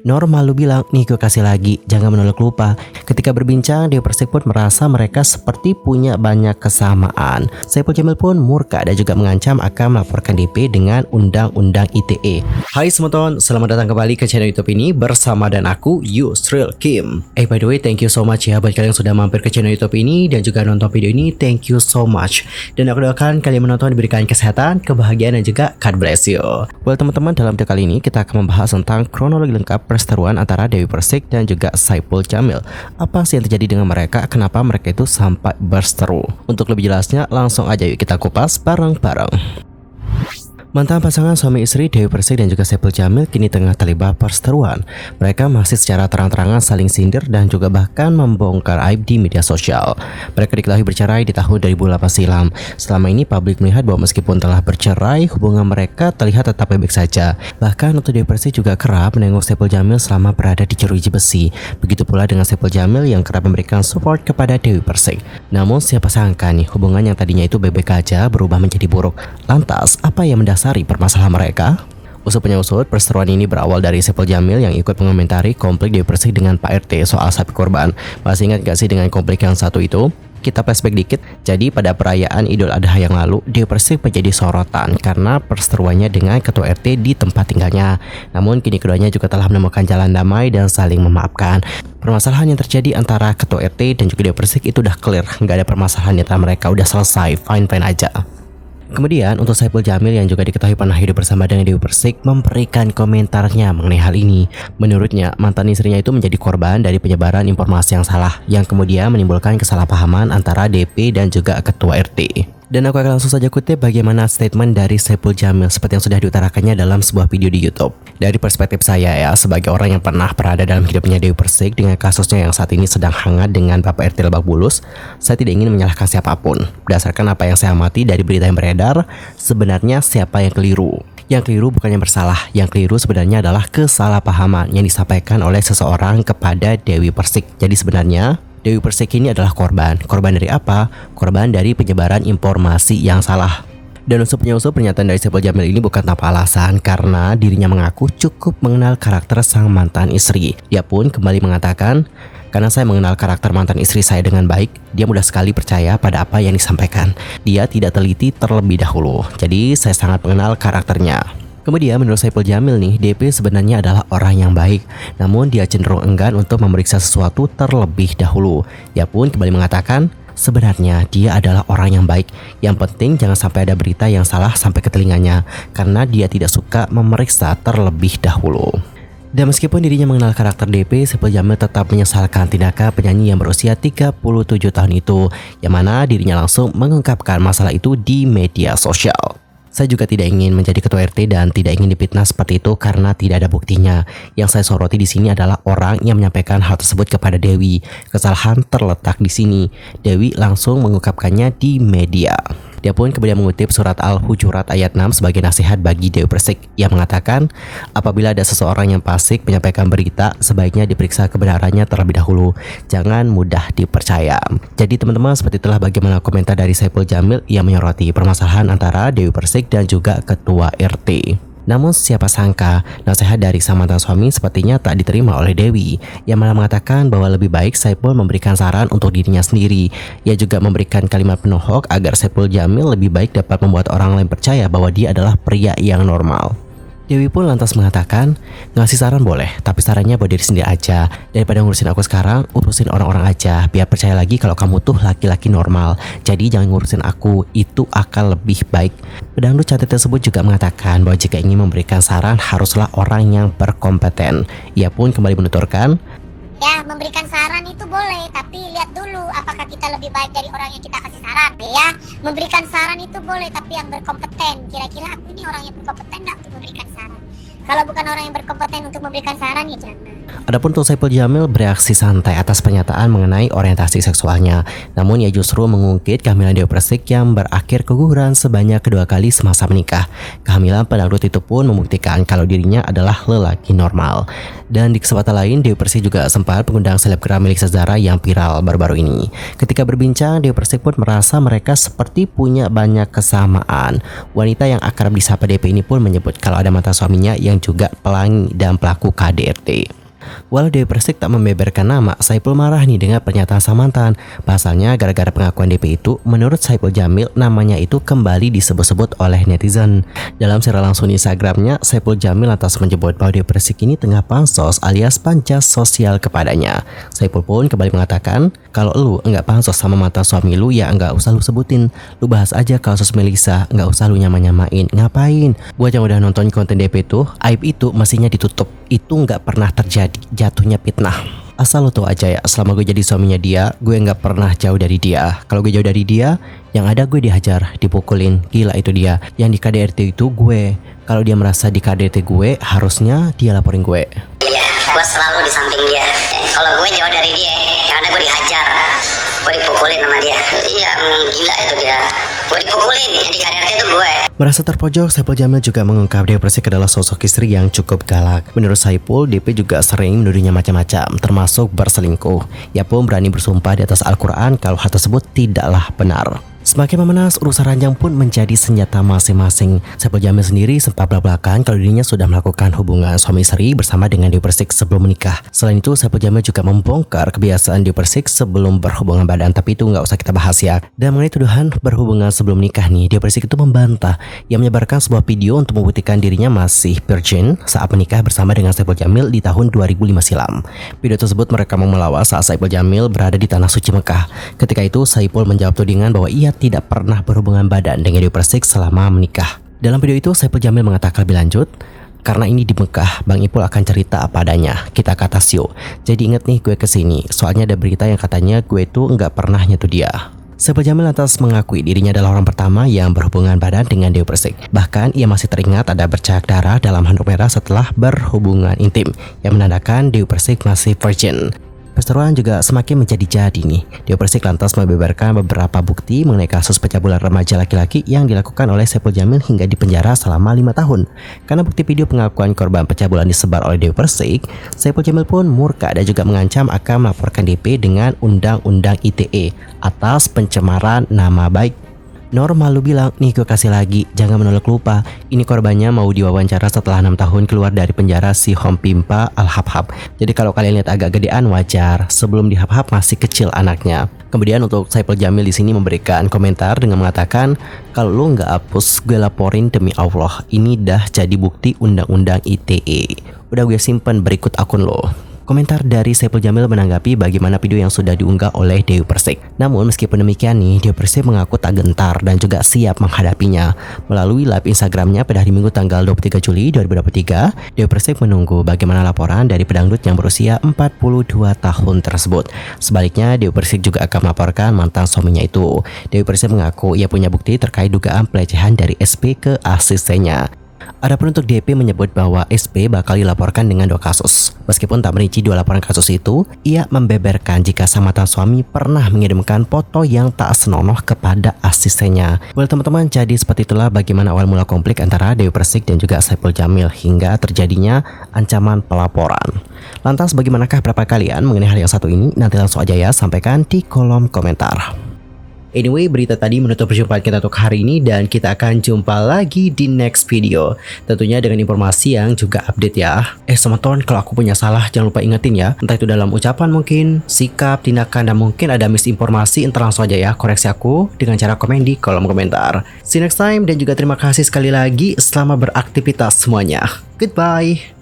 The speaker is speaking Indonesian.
Normal lu bilang, nih gue kasih lagi, jangan menolak lupa. Ketika berbincang, Dewi Persik pun merasa mereka seperti punya banyak kesamaan. Saipul Jamil pun murka dan juga mengancam akan melaporkan DP dengan Undang-Undang ITE. Hai semuanya, selamat datang kembali ke channel YouTube ini bersama dan aku Yusril Kim. By the way, thank you so much ya buat kalian yang sudah mampir ke channel YouTube ini dan juga nonton video ini. Thank you so much. Dan aku doakan kalian menonton diberikan kesehatan, kebahagiaan dan juga God bless you. Well teman-teman, dalam video kali ini kita akan membahas tentang kronologi lengkap perseteruan antara Dewi Persik dan juga Saipul Jamil. Apa sih yang terjadi dengan mereka? Kenapa mereka itu sampai berseteru? Untuk lebih jelasnya, langsung aja yuk kita kupas bareng-bareng. Mantan pasangan suami istri Dewi Persik dan juga Saipul Jamil kini tengah terlibat perseteruan. Mereka masih secara terang-terangan saling sindir dan juga bahkan membongkar aib di media sosial. Mereka diketahui bercerai di tahun 2008 silam. Selama ini publik melihat bahwa meskipun telah bercerai, hubungan mereka terlihat tetap baik-baik saja. Bahkan untuk Dewi Persik juga kerap menengok Saipul Jamil selama berada di jeruji besi. Begitu pula dengan Saipul Jamil yang kerap memberikan support kepada Dewi Persik. Namun siapa sangka nih, hubungan yang tadinya itu baik-baik aja berubah menjadi buruk. Lantas, apa yang mendasari permasalahan mereka? Usut punya usut, perseteruan ini berawal dari Saipul Jamil yang ikut mengomentari konflik Dewi Persik dengan Pak RT soal sapi korban. Masih ingat gak sih dengan konflik yang satu itu? Kita flashback dikit. Jadi pada perayaan Idul Adha yang lalu, Dewi Persik menjadi sorotan karena perseteruannya dengan ketua RT di tempat tinggalnya. Namun kini keduanya juga telah menemukan jalan damai dan saling memaafkan. Permasalahan yang terjadi antara ketua RT dan juga Dewi Persik itu udah clear, nggak ada permasalahan antara mereka, udah selesai, fine-fine aja. Kemudian untuk Saipul Jamil yang juga diketahui pernah hidup bersama dengan Dewi Persik memberikan komentarnya mengenai hal ini. Menurutnya, mantan istrinya itu menjadi korban dari penyebaran informasi yang salah yang kemudian menimbulkan kesalahpahaman antara DP dan juga ketua RT. Dan aku akan langsung saja kutip bagaimana statement dari Saipul Jamil seperti yang sudah diutarakannya dalam sebuah video di YouTube. Dari perspektif saya ya, sebagai orang yang pernah berada dalam hidupnya Dewi Persik dengan kasusnya yang saat ini sedang hangat dengan Bapak RT Lebak Bulus, saya tidak ingin menyalahkan siapapun. Berdasarkan apa yang saya amati dari berita yang beredar, sebenarnya siapa yang keliru? Yang keliru bukan yang bersalah, yang keliru sebenarnya adalah kesalahpahaman yang disampaikan oleh seseorang kepada Dewi Persik. Jadi sebenarnya Dewi Persik ini adalah korban. Korban dari apa? Korban dari penyebaran informasi yang salah. Dan usut punya usut, pernyataan dari Saipul Jamil ini bukan tanpa alasan karena dirinya mengaku cukup mengenal karakter sang mantan istri. Dia pun kembali mengatakan, karena saya mengenal karakter mantan istri saya dengan baik, dia mudah sekali percaya pada apa yang disampaikan. Dia tidak teliti terlebih dahulu. Jadi saya sangat mengenal karakternya. Kemudian menurut Saipul Jamil nih, DP sebenarnya adalah orang yang baik, namun dia cenderung enggan untuk memeriksa sesuatu terlebih dahulu. Dia pun kembali mengatakan, sebenarnya dia adalah orang yang baik. Yang penting jangan sampai ada berita yang salah sampai ke telinganya, karena dia tidak suka memeriksa terlebih dahulu. Dan meskipun dirinya mengenal karakter DP, Saipul Jamil tetap menyesalkan tindakan penyanyi yang berusia 37 tahun itu, yang mana dirinya langsung mengungkapkan masalah itu di media sosial. Saya juga tidak ingin menjadi ketua RT dan tidak ingin difitnah seperti itu karena tidak ada buktinya. Yang saya soroti di sini adalah orang yang menyampaikan hal tersebut kepada Dewi. Kesalahan terletak di sini. Dewi langsung mengungkapkannya di media. Dia pun kemudian mengutip surat Al-Hujurat ayat 6 sebagai nasihat bagi Dewi Persik. Ia mengatakan, apabila ada seseorang yang fasik menyampaikan berita, sebaiknya diperiksa kebenarannya terlebih dahulu. Jangan mudah dipercaya. Jadi teman-teman, seperti itulah bagaimana komentar dari Saipul Jamil yang menyoroti permasalahan antara Dewi Persik dan juga ketua RT. Namun siapa sangka, nasihat dari sang mantan suami sepertinya tak diterima oleh Dewi, yang malah mengatakan bahwa lebih baik Saipul memberikan saran untuk dirinya sendiri. Ia juga memberikan kalimat penohok agar Saipul Jamil lebih baik dapat membuat orang lain percaya bahwa dia adalah pria yang normal. Dewi pun lantas mengatakan, ngasih saran boleh, tapi sarannya buat diri sendiri aja. Daripada ngurusin aku sekarang, urusin orang-orang aja. Biar percaya lagi kalau kamu tuh laki-laki normal. Jadi jangan ngurusin aku, itu akan lebih baik. Pedangdut cantik tersebut juga mengatakan bahwa jika ingin memberikan saran, haruslah orang yang berkompeten. Ia pun kembali menuturkan, ya, memberikan saran itu boleh, tapi lihat dulu apakah kita lebih baik dari orang yang kita kasih saran. Ya, memberikan saran itu boleh, tapi yang berkompeten. Kira-kira aku ini orang yang berkompeten nggak untuk memberikan saran? Kalau bukan orang yang berkompeten untuk memberikan saran, ya jangan. Adapun untuk Saipul Jamil bereaksi santai atas pernyataan mengenai orientasi seksualnya. Namun ia justru mengungkit kehamilan Dewi Persik yang berakhir keguguran sebanyak 2 kali semasa menikah. Kehamilan pedangdut itu pun membuktikan kalau dirinya adalah lelaki normal. Dan di kesempatan lain, Dewi Persik juga sempat mengundang selebgram milik Zara yang viral baru-baru ini. Ketika berbincang, Dewi Persik pun merasa mereka seperti punya banyak kesamaan. Wanita yang akrab disapa DP ini pun menyebut kalau ada mantan suaminya yang juga pelangi dan pelaku KDRT. Walau Dewi Persik tak membeberkan nama, Saipul marah nih dengan pernyataan sang mantan. Pasalnya gara-gara pengakuan DP itu, menurut Saipul Jamil namanya itu kembali disebut-sebut oleh netizen. Dalam secara langsung di Instagramnya, Saipul Jamil lantas menyebut bahwa Dewi Persik ini tengah pansos alias pancas sosial kepadanya. Saipul pun kembali mengatakan, kalau lu enggak pansos sama mantan suami lu ya enggak usah lu sebutin. Lu bahas aja kasus Melisa, enggak usah lu nyamain. Ngapain? Buat yang udah nonton konten DP itu, aib itu mestinya ditutup. Itu nggak pernah terjadi, jatuhnya fitnah. Asal lo tau aja ya, selama gue jadi suaminya dia, gue nggak pernah jauh dari dia. Kalau gue jauh dari dia, yang ada gue dihajar, dipukulin. Gila itu dia. Yang di KDRT itu gue. Kalau dia merasa di KDRT gue, harusnya dia laporin gue. Iya, gue selalu di samping dia. Kalau gue jauh dari dia, yang ada gue dihajar, gue dipukulin sama dia. Iya, gila itu dia. Gue dipukulin, yang di KDRT itu gue. Merasa terpojok, Saipul Jamil juga mengungkap Dewi Persik adalah sosok istri yang cukup galak. Menurut Saipul, DP juga sering menuduhnya macam-macam, termasuk berselingkuh. Ia pun berani bersumpah di atas Al-Quran kalau hal tersebut tidaklah benar. Semakin memanas, urusan ranjang pun menjadi senjata masing-masing. Saipul Jamil sendiri sempat belak-belakan kalau dirinya sudah melakukan hubungan suami istri bersama dengan Dewi Persik sebelum menikah. Selain itu, Saipul Jamil juga membongkar kebiasaan Dewi Persik sebelum berhubungan badan, tapi itu nggak usah kita bahas ya. Dan mengenai tuduhan berhubungan sebelum nikah nih, Dewi Persik itu membantah. Ia menyebarkan sebuah video untuk membuktikan dirinya masih virgin saat menikah bersama dengan Saipul Jamil di tahun 2005 silam. Video tersebut merekam melawat saat Saipul Jamil berada di Tanah Suci Mekah. Ketika itu, Saipul menjawab tudingan bahwa ia tidak pernah berhubungan badan dengan Dewi Persik selama menikah. Dalam video itu, Saipul Jamil mengatakan lebih lanjut, karena ini di Mekah, Bang Ipul akan cerita apa adanya. Kita ke atas yuk. Jadi inget nih gue kesini, soalnya ada berita yang katanya gue tuh nggak pernah nyentuh dia. Saipul Jamil lantas mengakui dirinya adalah orang pertama yang berhubungan badan dengan Dewi Persik. Bahkan ia masih teringat ada bercak darah dalam handuk merah setelah berhubungan intim, yang menandakan Dewi Persik masih virgin. Perseteruan juga semakin menjadi-jadi nih. Dewi Persik lantas membeberkan beberapa bukti mengenai kasus pencabulan remaja laki-laki yang dilakukan oleh Saipul Jamil hingga dipenjara selama 5 tahun. Karena bukti video pengakuan korban pencabulan disebar oleh Dewi Persik, Saipul Jamil pun murka dan juga mengancam akan melaporkan DP dengan Undang-Undang ITE atas pencemaran nama baik. Normal lu bilang, nih gue kasih lagi, jangan menolak lupa. Ini korbannya mau diwawancara setelah 6 tahun keluar dari penjara si Hom Pimpa Al-Habhab. Jadi kalau kalian lihat agak gedean wajar, sebelum di Habhab masih kecil anaknya. Kemudian untuk Saipul Jamil di sini memberikan komentar dengan mengatakan, kalau lu nggak hapus, gue laporin demi Allah. Ini dah jadi bukti Undang-Undang ITE. Udah gue simpen berikut akun lo. Komentar dari Saipul Jamil menanggapi bagaimana video yang sudah diunggah oleh Dewi Persik. Namun meskipun demikian nih, Dewi Persik mengaku tak gentar dan juga siap menghadapinya. Melalui live Instagramnya pada hari Minggu tanggal 23 Juli 2023, Dewi Persik menunggu bagaimana laporan dari pedangdut yang berusia 42 tahun tersebut. Sebaliknya, Dewi Persik juga akan melaporkan mantan suaminya itu. Dewi Persik mengaku ia punya bukti terkait dugaan pelecehan dari SP ke asistennya. Adapun untuk DP menyebut bahwa SP bakal dilaporkan dengan 2 kasus. Meskipun tak merinci 2 laporan kasus itu, ia membeberkan jika sang mantan suami pernah mengirimkan foto yang tak senonoh kepada asistennya. Boleh teman-teman, jadi seperti itulah bagaimana awal mula konflik antara Dewi Persik dan juga Saipul Jamil hingga terjadinya ancaman pelaporan. Lantas bagaimanakah pendapat kalian mengenai hal yang satu ini? Nanti langsung aja ya, sampaikan di kolom komentar. Anyway, berita tadi menutup perjumpaan kita untuk hari ini dan kita akan jumpa lagi di next video. Tentunya dengan informasi yang juga update ya. Teman-teman, kalau aku punya salah jangan lupa ingetin ya. Entah itu dalam ucapan mungkin, sikap, tindakan, dan mungkin ada misinformasi, entar langsung aja ya koreksi aku dengan cara komen di kolom komentar. See you next time dan juga terima kasih sekali lagi. Selamat beraktivitas semuanya. Goodbye.